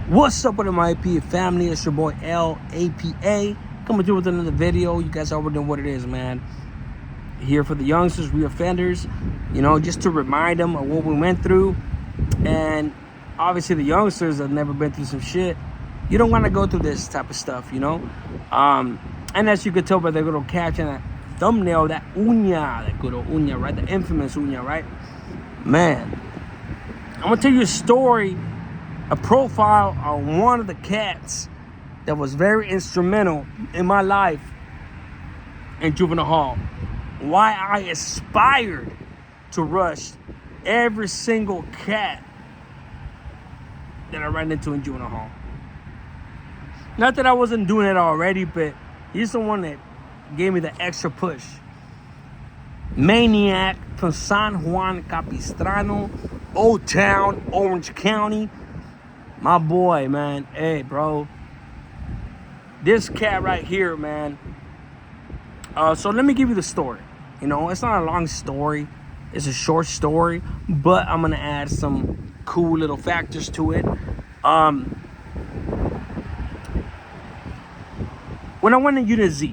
What's up with my AP family? It's your boy LAPA coming through with another video. You guys already know what it is, man. Here for the youngsters, reoffenders, just to remind them of what we went through. And obviously the youngsters that have never been through some shit, you don't want to go through this type of stuff, and as you could tell by the little caption, that thumbnail, that uña, that good old uña, right? The infamous uña, right? Man, I'm gonna tell you a story, a profile on one of the cats that was very instrumental in my life in juvenile hall. Why I aspired to rush every single cat that I ran into in juvenile hall. Not that I wasn't doing it already, but he's the one that gave me the extra push. Maniac from San Juan Capistrano, Old Town, Orange County. My boy, man. Hey, bro. This cat right here, man. So let me give you the story. It's not a long story. It's a short story. But I'm going to add some cool little factors to it. When I went to Unit Z,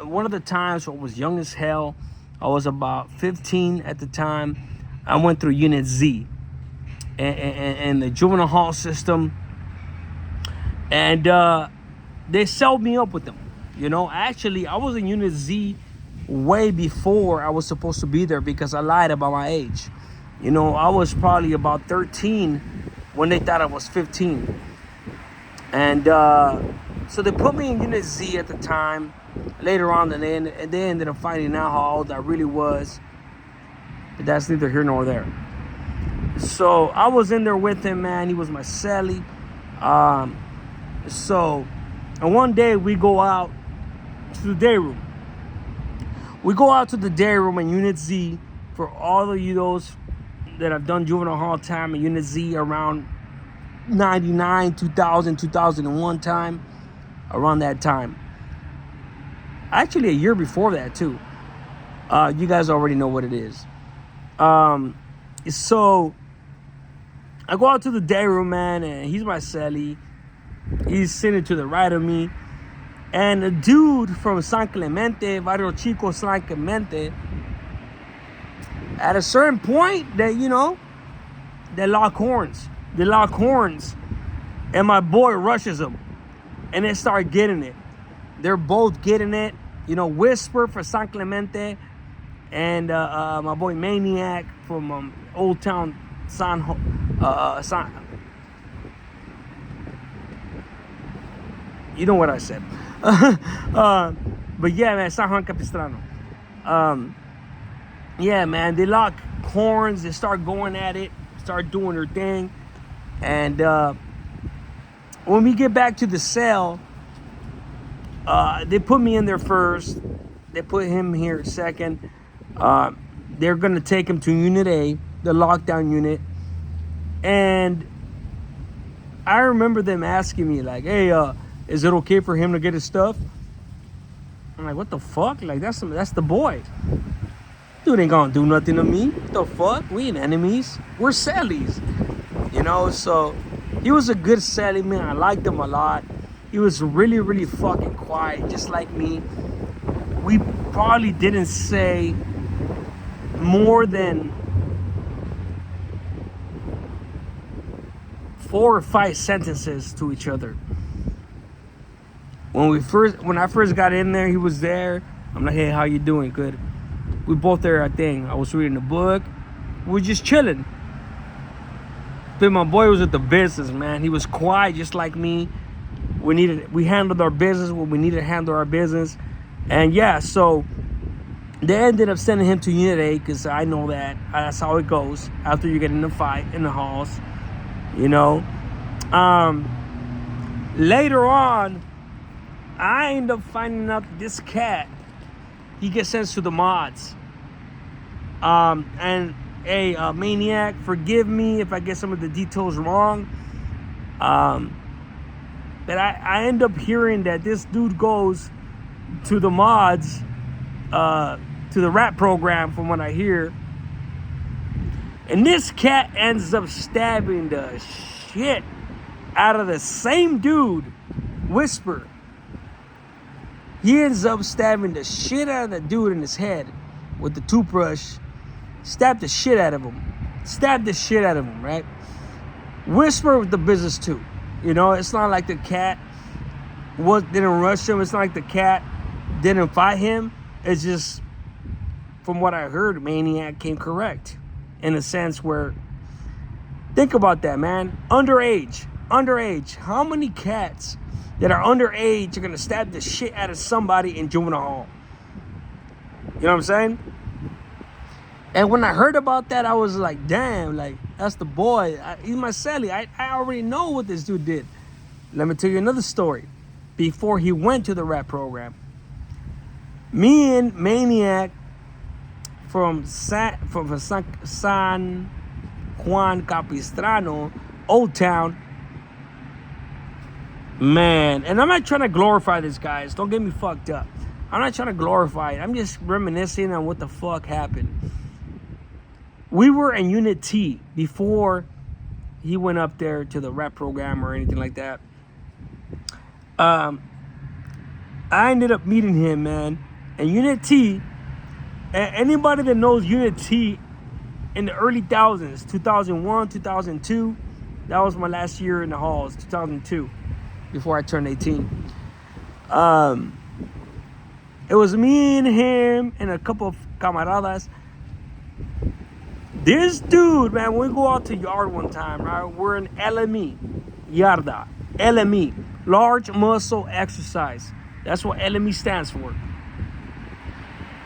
one of the times I was young as hell. I was about 15 at the time. I went through Unit Z. And the juvenile hall system, and they sold me up with them. Actually, I was in Unit Z way before I was supposed to be there because I lied about my age. I was probably about 13 when they thought I was 15, and so they put me in Unit Z at the time. Later on, they ended up finding out how old I really was, but that's neither here nor there. So I was in there with him, man. He was my celly. And one day we go out to the day room. We go out to the day room in Unit Z. For all of you those that have done juvenile hall time in Unit Z around 99, 2000, 2001 time, around that time. Actually, a year before that too. You guys already know what it is. So I go out to the day room, man, and he's my celly. He's sitting to the right of me. And a dude from San Clemente, Barrio Chico, San Clemente, at a certain point, they lock horns. They lock horns. And my boy rushes them. And they start getting it. They're both getting it. Whisper for San Clemente. And my boy Maniac from Old Town San. You know what I said. But yeah, man, San Juan Capistrano. Yeah, man, they lock horns. They start going at it. Start doing their thing. And when we get back to the cell, they put me in there first. They put him here second. They're going to take him to Unit A, the lockdown unit. And I remember them asking me, like, hey, is it okay for him to get his stuff? I'm like, what the fuck? Like, that's the boy. Dude ain't gonna do nothing to me. What the fuck? We ain't enemies. We're cellies. So he was a good celly, man. I liked him a lot. He was really, really fucking quiet, just like me. We probably didn't say more than 4 or 5 sentences to each other. When I first got in there, he was there. I'm like, hey, how you doing? Good. We both there, I think. I was reading a book. We were just chilling. But my boy was at the business, man. He was quiet, just like me. We handled our business when we needed to handle our business. And yeah, so they ended up sending him to Unit A because I know that's how it goes after you get in a fight in the halls. Later on, I end up finding out that this cat, he gets sent to the mods. And hey, Maniac, forgive me if I get some of the details wrong. But I end up hearing that this dude goes to the mods, to the rap program, from what I hear. And this cat ends up stabbing the shit out of the same dude, Whisper, he ends up stabbing the shit out of the dude in his head with the toothbrush. Stabbed the shit out of him. Right? Whisper with the business too. You know, it's not like the cat didn't rush him. It's not like the cat didn't fight him. It's just, from what I heard, Maniac came correct. In a sense where, think about that, man. Underage. How many cats that are underage are going to stab the shit out of somebody in juvenile hall? You know what I'm saying? And when I heard about that, I was like, damn, like, that's the boy. He's my celly. I already know what this dude did. Let me tell you another story. Before he went to the rap program, me and Maniac from San Juan Capistrano, Old Town, man. And I'm not trying to glorify this, guys. Don't get me fucked up. I'm not trying to glorify it. I'm just reminiscing on what the fuck happened. We were in Unit T before he went up there to the rap program or anything like that. I ended up meeting him, man. And Unit T, anybody that knows Unit T in the early thousands, 2001, 2002, that was my last year in the halls, 2002, before I turned 18. It was me and him and a couple of camaradas. This dude, man, when we go out to yard one time, right? We're in LME, Yarda, LME, large muscle exercise. That's what LME stands for.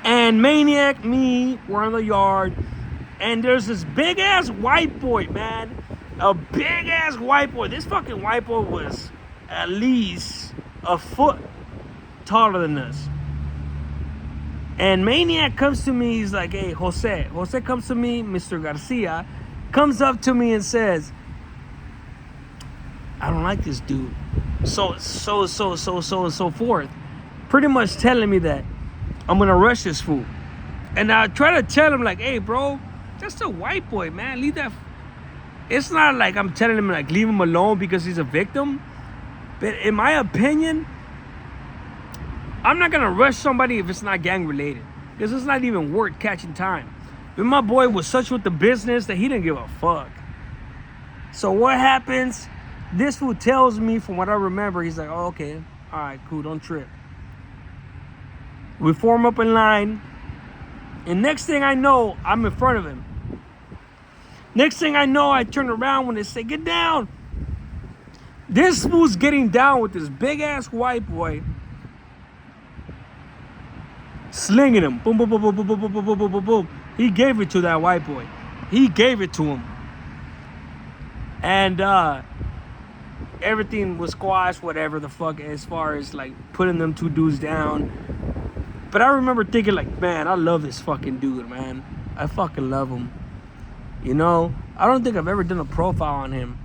And Maniac, me, we're in the yard, and there's this big ass white boy, man, a big ass white boy. This fucking white boy was at least a foot taller than us. And Maniac comes to me, he's like, hey, Jose comes to me, Mr. Garcia, comes up to me and says, I don't like this dude. So forth. Pretty much telling me that I'm gonna rush this fool. And I try to tell him, like, hey, bro, that's a white boy, man. Leave that. It's not like I'm telling him, like, leave him alone because he's a victim. But in my opinion, I'm not gonna rush somebody if it's not gang related, because it's not even worth catching time. But my boy was such with the business that he didn't give a fuck. So what happens? This fool tells me, from what I remember, he's like, oh, okay, all right, cool, don't trip. We form up in line, and next thing I know, I'm in front of him. Next thing I know, I turn around when they say, get down. This fool's getting down with this big ass white boy, slinging him. Boom, boom, boom, boom, boom, boom, boom, boom, boom, boom, boom. He gave it to that white boy. He gave it to him. And everything was squashed, whatever the fuck, as far as like putting them two dudes down. But I remember thinking, like, man, I love this fucking dude, man. I fucking love him. You know, I don't think I've ever done a profile on him.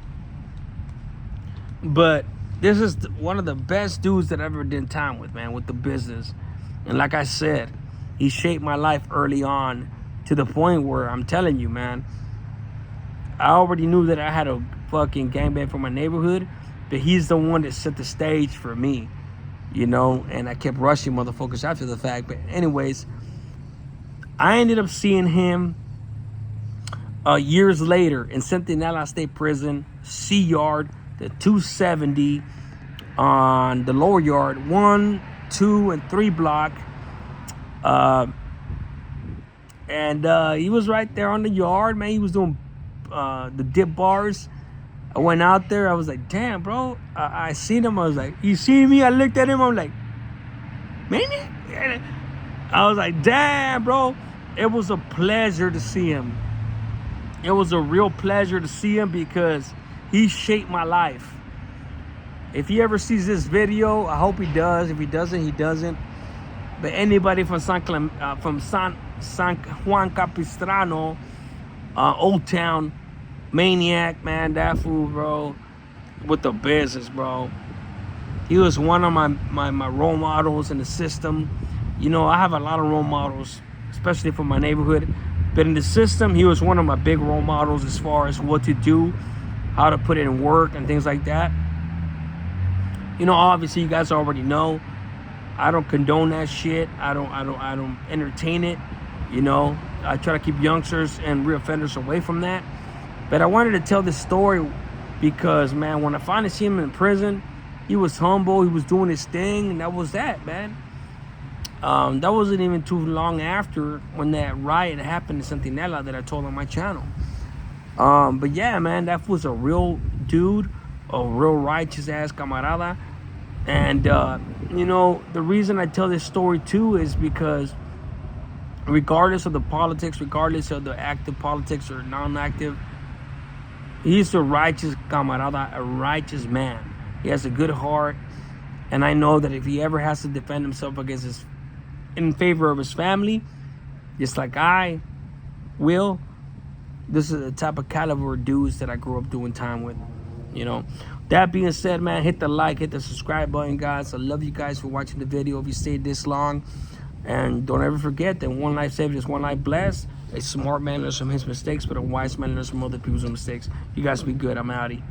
But this is one of the best dudes that I ever did time with, man, with the business. And like I said, he shaped my life early on to the point where I'm telling you, man, I already knew that I had a fucking gangbang from my neighborhood, but he's the one that set the stage for me, you know, and I kept rushing motherfuckers after the fact. But anyways, I ended up seeing him years later in Centinela State Prison, C Yard, the 270 on the lower yard, 1, 2, and 3 block. And he was right there on the yard, man. He was doing the dip bars. I went out there. I was like, damn, bro. I seen him. I was like, you see me? I looked at him. I'm like, man. I was like, damn, bro. It was a pleasure to see him. It was a real pleasure to see him because he shaped my life. If he ever sees this video, I hope he does. If he doesn't, he doesn't. But anybody from San Juan Capistrano, Old Town, Maniac, man, that fool, bro, with the business, bro. He was one of my role models in the system. You know, I have a lot of role models, especially from my neighborhood. But in the system, he was one of my big role models as far as what to do how to put it in work and things like that. You know, obviously you guys already know I don't condone that shit. I don't entertain it. You know, I try to keep youngsters and reoffenders away from that. But I wanted to tell this story because, man, when I finally see him in prison, he was humble, he was doing his thing, and that was that, man. That wasn't even too long after when that riot happened in Centinela that I told on my channel. But yeah, man, that was a real dude, a real righteous ass camarada. And you know, the reason I tell this story too is because regardless of the politics, regardless of the active politics or non-active, he's a righteous camarada, a righteous man. He has a good heart, and I know that if he ever has to defend himself against in favor of his family, just like I will, this is the type of caliber of dudes that I grew up doing time with, you know. That being said, man, hit the like, hit the subscribe button, guys. I love you guys for watching the video if you stayed this long. And don't ever forget that one life saved is one life blessed. A smart man learns from his mistakes, but a wise man learns from other people's mistakes. You guys be good. I'm outie.